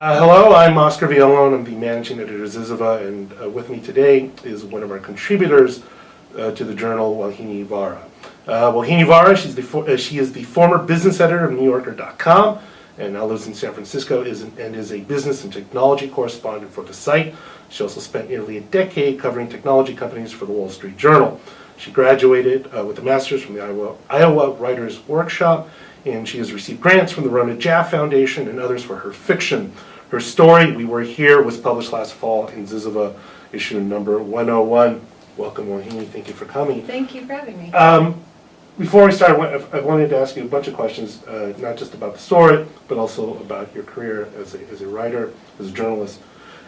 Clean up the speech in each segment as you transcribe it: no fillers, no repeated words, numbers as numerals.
Hello, I'm Oscar Villalon. I'm the managing editor of ZYZZYVA, and with me today is one of our contributors to the journal, Vauhini Vara. Vauhini Vara, she is the former business editor of NewYorker.com and now lives in San Francisco and is a business and technology correspondent for the site. She also spent nearly a decade covering technology companies for the Wall Street Journal. She graduated with a master's from the Iowa Writers Workshop, and she has received grants from the Rona Jaff Foundation and others for her fiction. Her story, We Were Here, was published last fall in ZYZZYVA issue number 101. Welcome, Vauhini. Thank you for coming. Thank you for having me. Before we start, I wanted to ask you a bunch of questions, not just about the story, but also about your career as a writer, as a journalist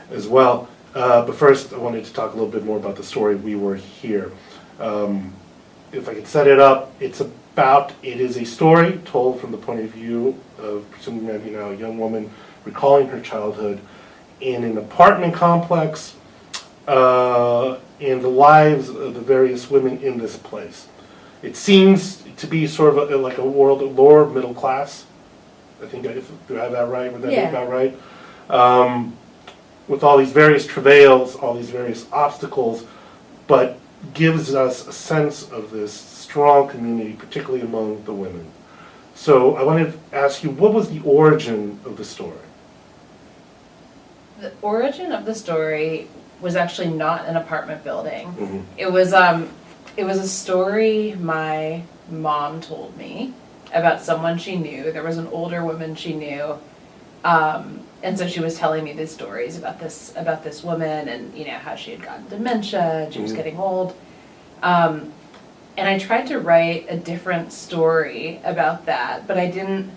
as well. But first, I wanted to talk a little bit more about the story, We Were Here. If I could set it up, it is a story told from the point of view of presumably a young woman recalling her childhood in an apartment complex and the lives of the various women in this place. It seems to be sort of like a world of lower middle class. I think, do I have that right? Would that be about right? With all these various travails, all these various obstacles, but gives us a sense of this strong community, particularly among the women. So I wanted to ask you, what was the origin of the story? The origin of the story was actually not an apartment building. Mm-hmm. It was a story my mom told me about someone she knew. There was an older woman she knew, and so she was telling me these stories about this woman and how she had gotten dementia and she was getting old. And I tried to write a different story about that, but I didn't.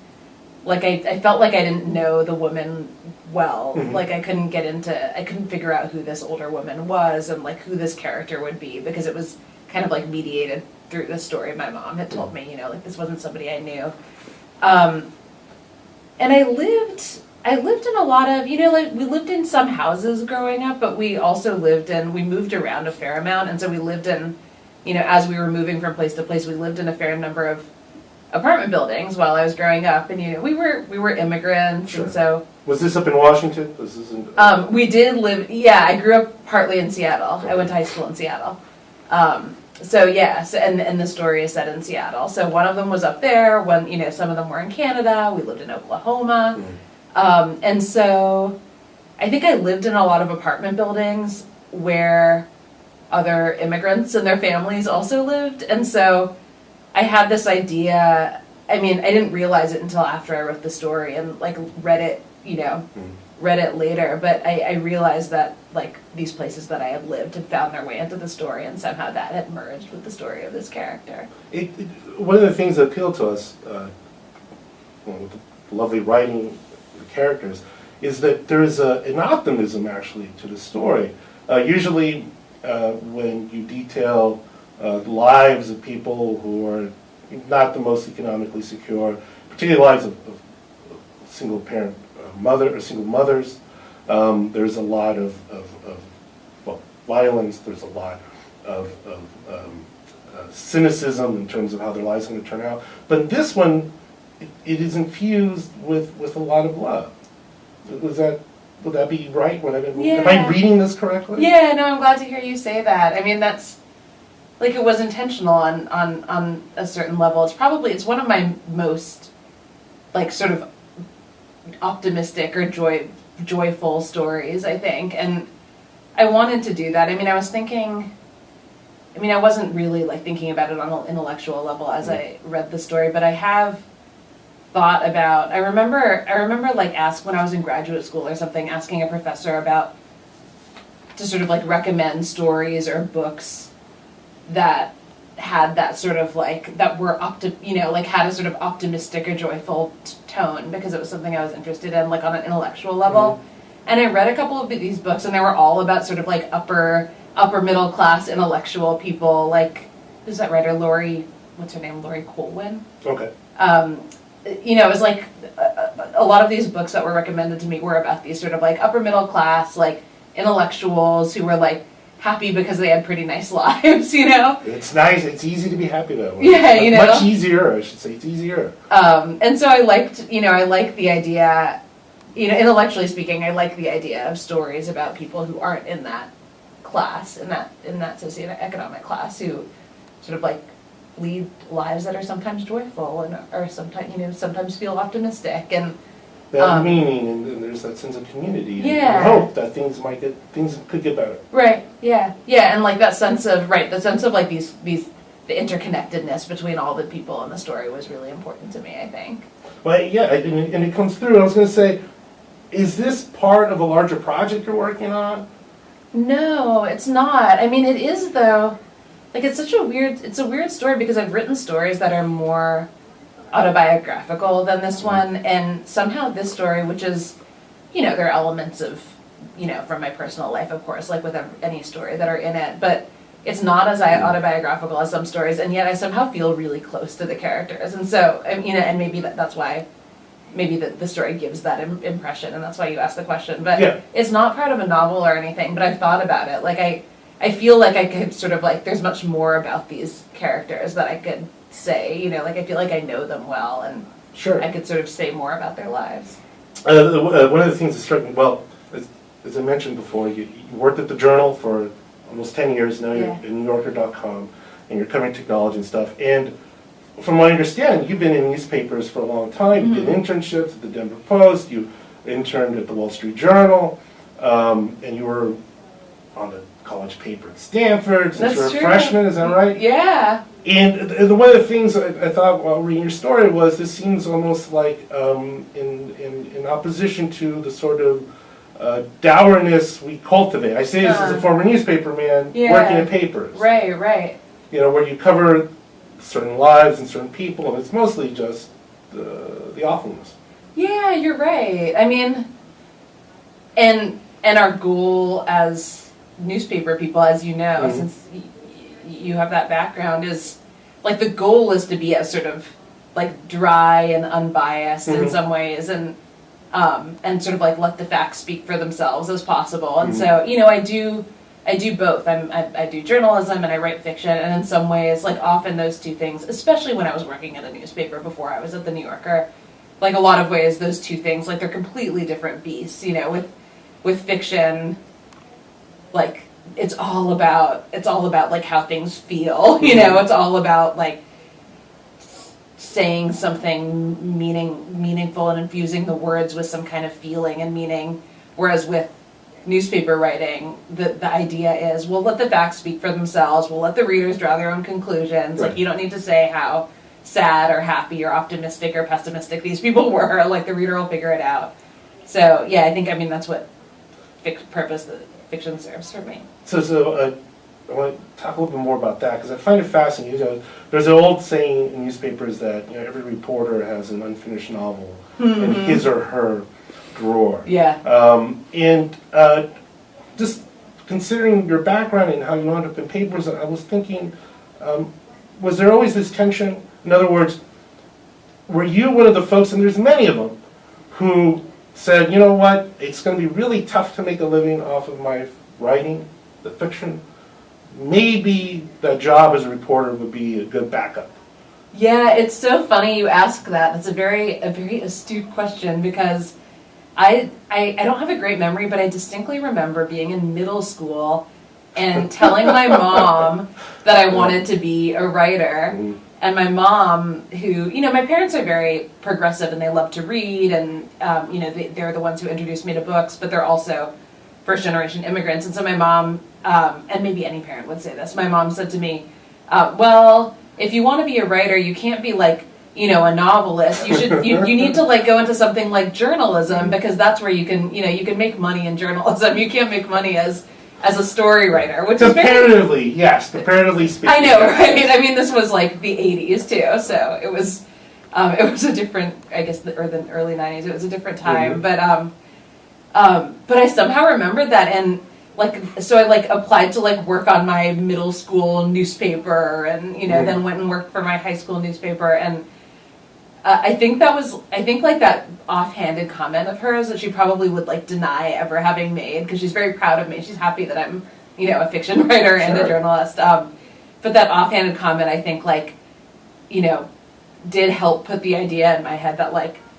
I felt like I didn't know the woman well. Mm-hmm. I couldn't figure out who this older woman was and who this character would be, because it was kind of mediated through the story my mom had told me, this wasn't somebody I knew. And I lived in a lot of, we lived in some houses growing up, but we also we moved around a fair amount, and so we lived in, as we were moving from place to place, we lived in a fair number of apartment buildings while I was growing up, and we were immigrants. Sure. And so was this up in Washington? We did live. Yeah, I grew up partly in Seattle. Okay. I went to high school in Seattle. And the story is set in Seattle. So one of them was up there. Some of them were in Canada. We lived in Oklahoma, and so I think I lived in a lot of apartment buildings where other immigrants and their families also lived, and so I had this idea. I didn't realize it until after I wrote the story and read it, read it later. But I realized that these places that I had lived had found their way into the story, and somehow that had merged with the story of this character. One of the things that appealed to us, with the lovely writing of the characters, is that there is an optimism actually to the story. Usually, when you detail the lives of people who are not the most economically secure, particularly lives of single parent mother or single mothers, there's a lot of violence. There's a lot of cynicism in terms of how their lives are going to turn out. But this one, it is infused with a lot of love. Would that be right? Am I reading this correctly? Yeah, no, I'm glad to hear you say that. That's it was intentional on a certain level. It's one of my most sort of optimistic or joyful stories, I think, and I wanted to do that. I was thinking. I wasn't really thinking about it on an intellectual level as I read the story, but I have thought about. I remember when I was in graduate school or something, asking a professor to sort of recommend stories or books that had that sort of that were had a sort of optimistic or joyful tone, because it was something I was interested in on an intellectual level. Mm-hmm. And I read a couple of these books, and they were all about sort of upper middle class intellectual people. Who's that writer? What's her name? Laurie Colwin. Okay. It was a lot of these books that were recommended to me were about these sort of upper middle class intellectuals who were happy because they had pretty nice lives, It's nice. It's easy to be happy that way. Yeah, Much easier, I should say. It's easier. And so I liked the idea intellectually speaking, I like the idea of stories about people who aren't in that class, in that socioeconomic class, who sort of like lead lives that are sometimes joyful and are sometimes feel optimistic and that meaning, and there's that sense of community Yeah. and hope that things could get better. Right. Yeah. Yeah. And like that sense of like the interconnectedness between all the people in the story was really important to me, I think. Well, yeah, and it comes through. I was going to say, is this part of a larger project you're working on? No, it's not. I mean, it is though. Like it's a weird story because I've written stories that are more autobiographical than this one, and somehow this story, which is, there are elements of, from my personal life, of course, like with any story that are in it, but it's not as autobiographical as some stories, and yet I somehow feel really close to the characters, and so, and maybe that's why, maybe the story gives that impression, and that's why you asked the question, but Yeah. It's not part of a novel or anything, but I've thought about it, like I feel like I could sort of like, there's much more about these characters that I could say, like I feel like I know them well and Sure. I could sort of say more about their lives. One of the things that struck me, well, as I mentioned before, you worked at the Journal for almost 10 years, now you're Yeah. at NewYorker.com, and you're covering technology and stuff, and from what I understand, you've been in newspapers for a long time. You did internships at the Denver Post, you interned at the Wall Street Journal, and you were on the college paper at Stanford since you were a freshman, is that right? Yeah. And one of the things I thought while reading your story was this seems almost like in opposition to the sort of dourness we cultivate. I say this as a former newspaper man working in papers. Right, right. Where you cover certain lives and certain people, and it's mostly just the awfulness. Yeah, you're right. I mean, and our goal as newspaper people, as you know, since you have that background, is like the goal is to be as sort of like dry and unbiased in some ways, and sort of like let the facts speak for themselves as possible. And so, I do both. I do journalism and I write fiction, and in some ways, like often those two things, especially when I was working at a newspaper before I was at the New Yorker, like a lot of ways those two things, like they're completely different beasts. With fiction, like it's all about like how things feel. It's all about like saying something meaningful and infusing the words with some kind of feeling and meaning. Whereas with newspaper writing, the idea is, we'll let the facts speak for themselves. We'll let the readers draw their own conclusions. Right. Like you don't need to say how sad or happy or optimistic or pessimistic these people were. Like the reader will figure it out. So yeah, I mean that's what purpose the fiction serves for me. So I want to talk a little bit more about that because I find it fascinating. There's an old saying in newspapers that every reporter has an unfinished novel in his or her drawer. Yeah. And just considering your background and how you wound up in papers, I was thinking, was there always this tension? In other words, were you one of the folks, and there's many of them, who said, you know what, it's going to be really tough to make a living off of my writing, the fiction. Maybe that job as a reporter would be a good backup. Yeah, it's so funny you ask that. That's a very astute question because I don't have a great memory, but I distinctly remember being in middle school and telling my mom that I wanted to be a writer. And my mom, who, my parents are very progressive and they love to read, and, they're the ones who introduced me to books, but they're also first-generation immigrants. And so my mom, and maybe any parent would say this, my mom said to me, well, if you want to be a writer, you can't be like, a novelist. You need to like go into something like journalism because that's where you can make money in journalism. You can't make money as a story writer, which is comparatively, yes, comparatively speaking. I know, right? I mean, this was like the 80s too, so it was a different, I guess, or the early 90s. It was a different time, but I somehow remembered that, and so I applied to work on my middle school newspaper, and then went and worked for my high school newspaper, and I think that offhanded comment of hers that she probably would deny ever having made, because she's very proud of me. She's happy that I'm a fiction writer and a journalist. But that offhanded comment, I think did help put the idea in my head that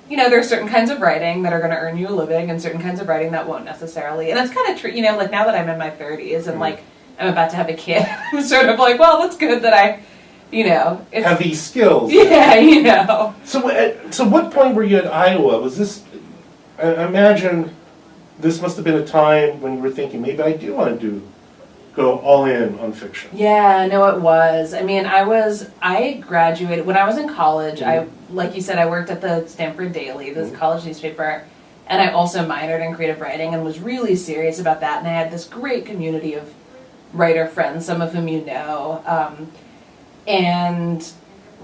you know, there are certain kinds of writing that are going to earn you a living and certain kinds of writing that won't necessarily. And it's kind of true, you know, like now that I'm in my 30s and like I'm about to have a kid, I'm sort of like, well, that's good that I, you know. Have these skills. Yeah, you know. So what point were you at Iowa? Was this, I imagine this must have been a time when you were thinking, maybe I do want to go all in on fiction. Yeah, no, it was. I mean, I graduated, when I was in college, like you said, I worked at the Stanford Daily, this college newspaper, and I also minored in creative writing and was really serious about that, and I had this great community of writer friends, some of whom you know, and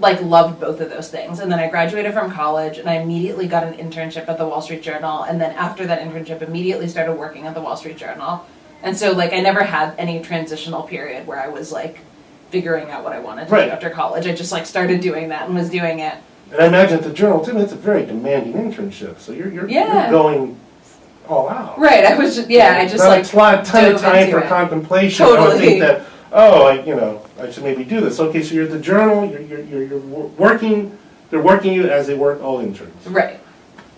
like loved both of those things. And then I graduated from college and I immediately got an internship at the Wall Street Journal, and then after that internship immediately started working at the Wall Street Journal. And so like I never had any transitional period where I was like figuring out what I wanted to do after college. I just like started doing that and was doing it. And I imagine at the Journal too, it's a very demanding internship, so you're going all out. Right, I was just, I just like a ton of time for contemplation. Totally. I would think that, I should maybe do this. Okay, so you're at the Journal, you're working, they're working you as they work all interns. Right.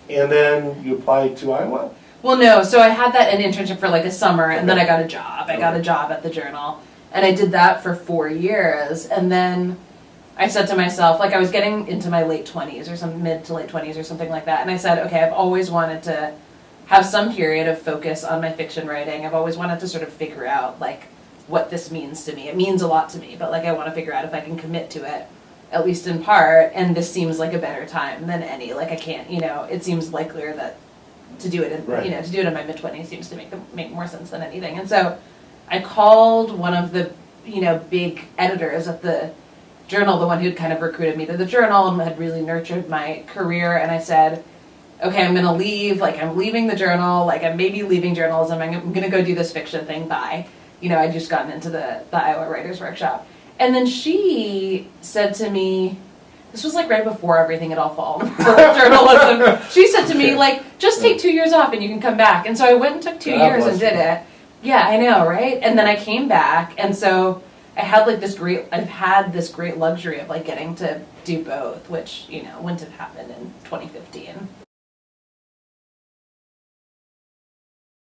And then you applied to Iowa? Well, no, so I had an internship for like a summer, and then I got a job. I got a job at the Journal, and I did that for 4 years, and then I said to myself, like I was getting into my late 20s or some mid to late 20s or something like that, and I said, okay, I've always wanted to have some period of focus on my fiction writing. I've always wanted to sort of figure out like what this means to me. It means a lot to me, but like I want to figure out if I can commit to it, at least in part, and this seems like a better time than any. Like I can't, it seems likelier that to do it in, to do it in my mid-20s seems to make more sense than anything. And so I called one of the, big editors at the Journal, the one who'd kind of recruited me to the Journal and had really nurtured my career, and I said, okay, I'm gonna leave, like I'm leaving the Journal, like I'm maybe leaving journalism, I'm gonna go do this fiction thing, bye. I'd just gotten into the Iowa Writers Workshop. And then she said to me, this was like right before everything had all fallen apart, journalism. She said to me, like, just take 2 years off and you can come back. And so I went and took 2 years and did it. Yeah, I know, right? And then I came back, and so I've had this great luxury of like getting to do both, which, wouldn't have happened in 2015.